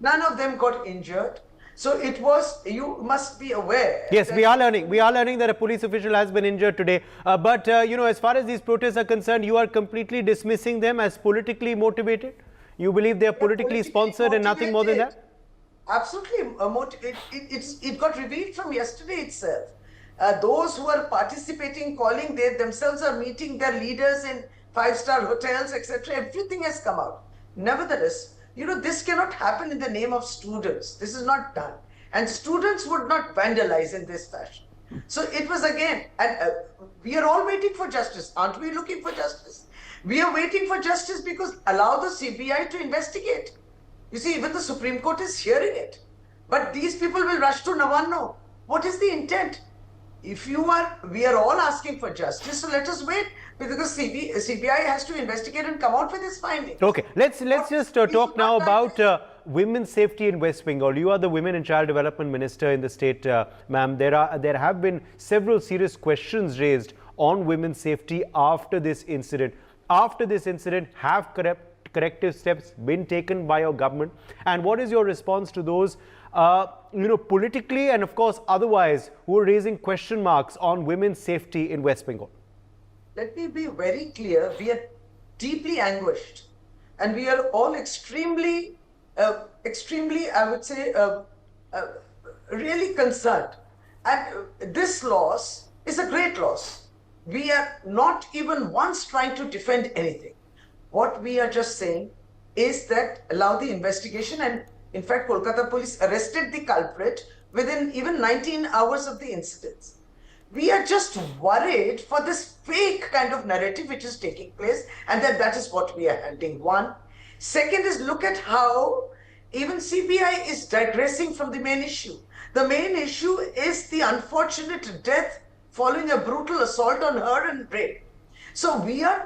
None of them got injured. So it was, you must be aware. Yes, we are learning. We are learning that a police official has been injured today. But as far as these protests are concerned, you are completely dismissing them as politically motivated? You believe they are politically sponsored and nothing more than that? Absolutely. It got revealed from yesterday itself. Those who are participating, calling, they themselves are meeting their leaders in five-star hotels, etc. Everything has come out. Nevertheless, this cannot happen in the name of students. This is not done. And students would not vandalize in this fashion. So it was again, and we are all waiting for justice. Aren't we looking for justice? We are waiting for justice because allow the CBI to investigate. You see, even the Supreme Court is hearing it. But these people will rush to Navanno. What is the intent? We are all asking for justice, so let us wait, because CBI has to investigate and come out with its findings. Okay, let's just talk now about women's safety in West Bengal. You are the Women and Child Development Minister in the state, ma'am. There have been several serious questions raised on women's safety after this incident. After this incident, have corrective steps been taken by your government? And what is your response to those politically and of course otherwise who are raising question marks on women's safety in West Bengal? Let me be very clear. We are deeply anguished and we are all extremely, I would say, really concerned. And this loss is a great loss. We are not even once trying to defend anything. What we are just saying is that allow the investigation, and in fact, Kolkata police arrested the culprit within even 19 hours of the incidents. We are just worried for this fake kind of narrative which is taking place, and that is what we are handling. One. Second is, look at how even CBI is digressing from the main issue. The main issue is the unfortunate death following a brutal assault on her and rape. So we are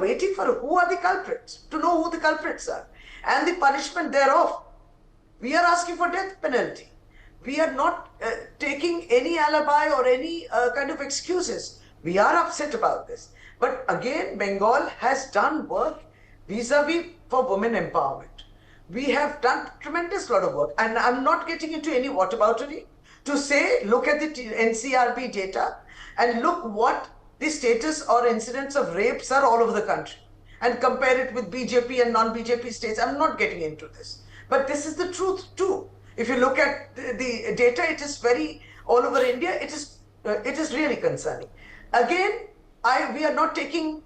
waiting for who are the culprits, to know who the culprits are and the punishment thereof. We are asking for death penalty. We are not taking any alibi or any kind of excuses. We are upset about this. But again, Bengal has done work vis-a-vis for women empowerment. We have done tremendous lot of work, and I'm not getting into any whataboutery to say, look at the NCRB data and look what the status or incidents of rapes are all over the country and compare it with BJP and non-BJP states. I'm not getting into this. But this is the truth too. If you look at the data, it is very, all over India, it is really concerning. Again, we are not taking,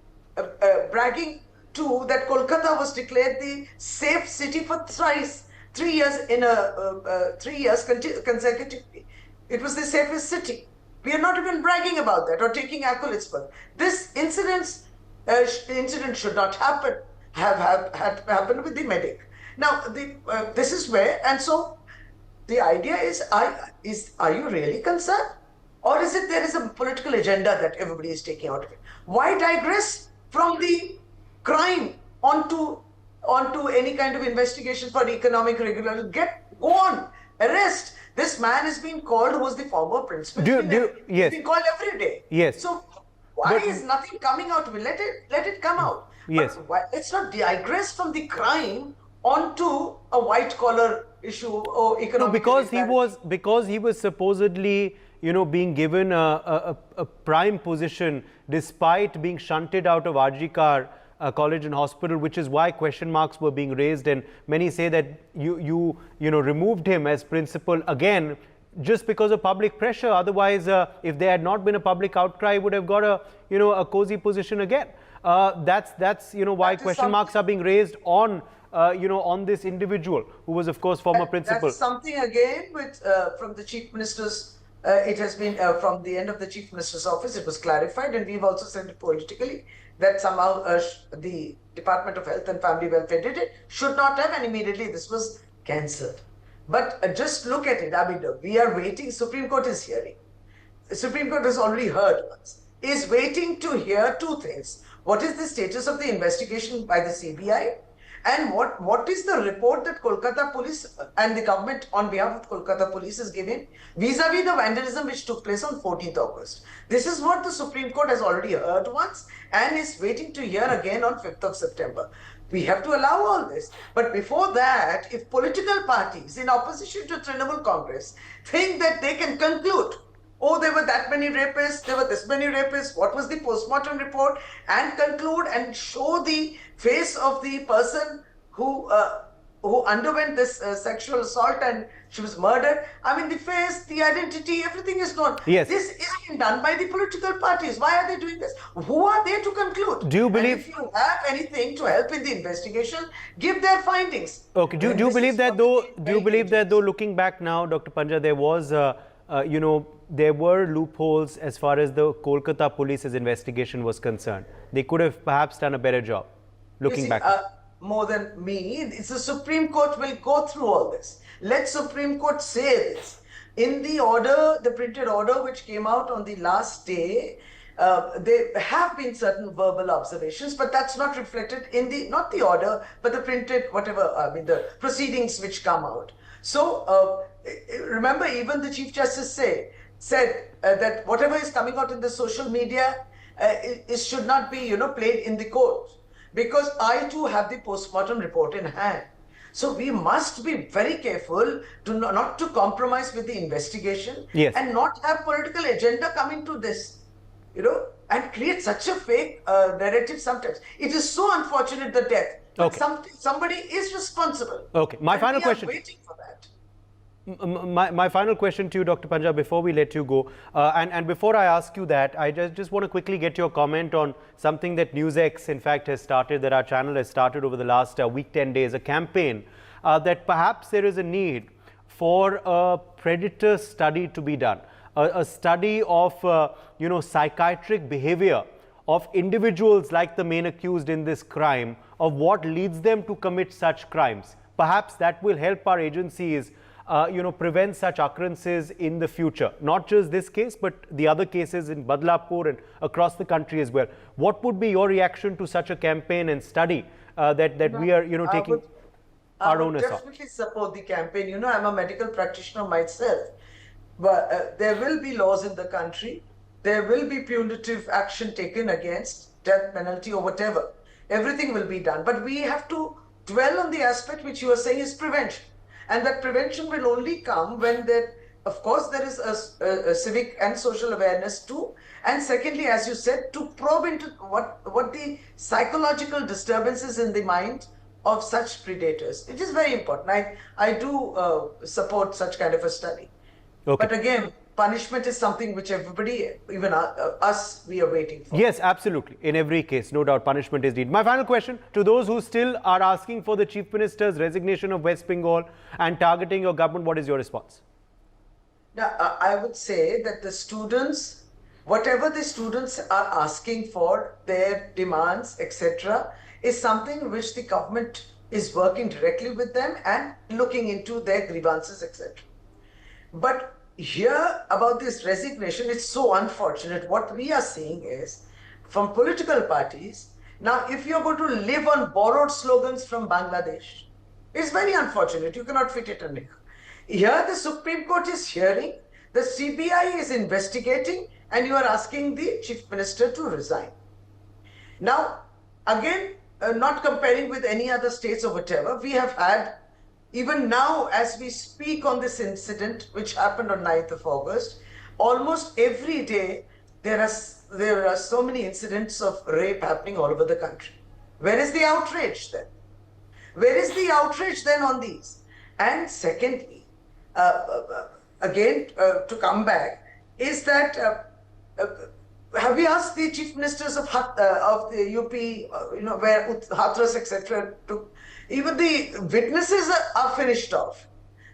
bragging too, that Kolkata was declared the safe city for 3 years consecutively. It was the safest city. We are not even bragging about that or taking accolades for it. This incident should not happen, have happened with the medic. Now, this is where, and so the idea is, are you really concerned? Or is it there is a political agenda that everybody is taking out of it? Why digress from the crime onto any kind of investigation for economic regulation? Go on, arrest. This man is being called, who was the former principal. Yes. He's being called every day. Yes. So why is nothing coming out? Let it come out. Yes. But let's not digress from the crime onto a white collar issue or economic. No, because he was supposedly being given a prime position despite being shunted out of RG College and Hospital, which is why question marks were being raised, and many say that you removed him as principal again just because of public pressure. Otherwise, if there had not been a public outcry, he would have got a cozy position again. That's why question marks are being raised on on this individual who was of course former principal. That's something again with from the Chief Minister's. It has been from the end of the Chief Minister's office. It was clarified, and we've also said it politically that somehow the Department of Health and Family Welfare did it, should not have, and immediately this was cancelled. But just look at it. I mean, we are waiting. Supreme Court is hearing. The Supreme Court has already heard once. Is waiting to hear two things. What is the status of the investigation by the CBI? And what is the report that Kolkata police and the government on behalf of Kolkata police is giving vis-a-vis the vandalism which took place on 14th August? This is what the Supreme Court has already heard once and is waiting to hear again on 5th of September. We have to allow all this. But before that, if political parties in opposition to Trinamool Congress think that they can conclude, oh, there were that many rapists, there were this many rapists, what was the postmortem report, and conclude and show the face of the person who underwent this sexual assault and she was murdered. I mean, the face, the identity, everything is known. Yes. This is being done by the political parties. Why are they doing this? Who are they to conclude? Do you believe? And if you have anything to help in the investigation, give their findings. Okay. Do you believe that though? Do you believe that though? Looking back now, Dr. Panja, there was, there were loopholes as far as the Kolkata police's investigation was concerned. They could have perhaps done a better job. Looking back. More than me, it's the Supreme Court will go through all this. Let Supreme Court say this. In the order, the printed order which came out on the last day, there have been certain verbal observations, but that's not reflected in the, not the order, but the printed, whatever, I mean, the proceedings which come out. So, remember, even the Chief Justice said that whatever is coming out in the social media, it should not be, played in the court. Because I too have the postmortem report in hand. So we must be very careful to not to compromise with the investigation. Yes. And not have political agenda come into this, and create such a fake narrative sometimes. It is so unfortunate, the death. But Okay. somebody is responsible. Okay. My final question. We are waiting for that. My final question to you, Dr. Panja, before we let you go, and before I ask you that, I just want to quickly get your comment on something that Newsx, in fact, has started, that our channel has started over the last week, 10 days, a campaign that perhaps there is a need for a predator study to be done, a study of, psychiatric behavior of individuals like the main accused in this crime, of what leads them to commit such crimes. Perhaps that will help our agencies prevent such occurrences in the future. Not just this case, but the other cases in Badlapur and across the country as well. What would be your reaction to such a campaign and study that we are, taking our onus on? I would definitely support the campaign. I'm a medical practitioner myself. But there will be laws in the country. There will be punitive action taken against, death penalty or whatever. Everything will be done. But we have to dwell on the aspect which you are saying is prevention. And that prevention will only come when of course, there is a civic and social awareness too. And secondly, as you said, to probe into what the psychological disturbances in the mind of such predators. It is very important. I do support such kind of a study. Okay. But again, punishment is something which everybody, even us, we are waiting for. Yes, absolutely. In every case, no doubt, punishment is needed. My final question to those who still are asking for the Chief Minister's resignation of West Bengal and targeting your government, what is your response? Now, I would say that the students, whatever the students are asking for, their demands, etc., is something which the government is working directly with them and looking into their grievances, etc. But here about this resignation, it's so unfortunate. What we are seeing is from political parties, now if you're going to live on borrowed slogans from Bangladesh, it's very unfortunate. You cannot fit it in here. Here the Supreme Court is hearing, the CBI is investigating, and you are asking the Chief Minister to resign. Now, again, not comparing with any other states or whatever, we have had, even now as we speak on this incident which happened on 9th of August, almost every day there are so many incidents of rape happening all over the country. Where is the outrage then? Where is the outrage then on these? And secondly, again, to come back, is that have you asked the chief ministers of the UP, where Hathras, etc., took? Even the witnesses are finished off.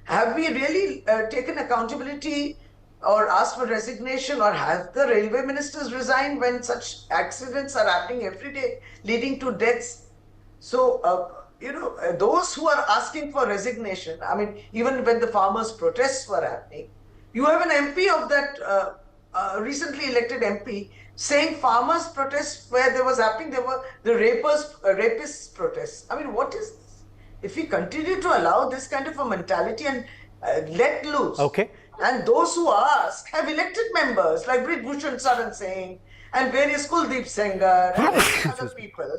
Have we really taken accountability or asked for resignation, or have the railway ministers resigned when such accidents are happening every day, leading to deaths? So, those who are asking for resignation, I mean, even when the farmers' protests were happening, you have an MP of that recently elected MP saying farmers' protests where there was happening, there were the rapists' protests. I mean, what is this? If we continue to allow this kind of a mentality and let loose, okay, and those who ask have elected members like Brit Bhushan Saran Singh and various Kuldeep Sengar and other people,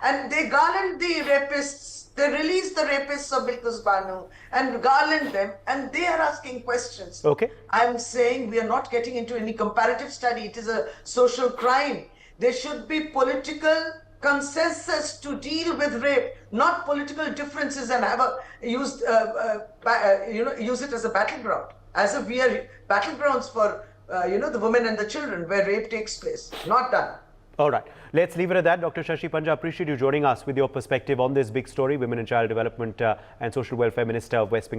And they garland the rapists, they release the rapists of Bilqis Banu and garland them, and they are asking questions. Okay. I'm saying we are not getting into any comparative study. It is a social crime. There should be political consensus to deal with rape, not political differences and have use it as a battleground, as if we are battlegrounds for the women and the children where rape takes place. Not done. All right. Let's leave it at that. Dr. Shashi Panja, appreciate you joining us with your perspective on this big story, Women and Child Development and Social Welfare Minister of West Bengal.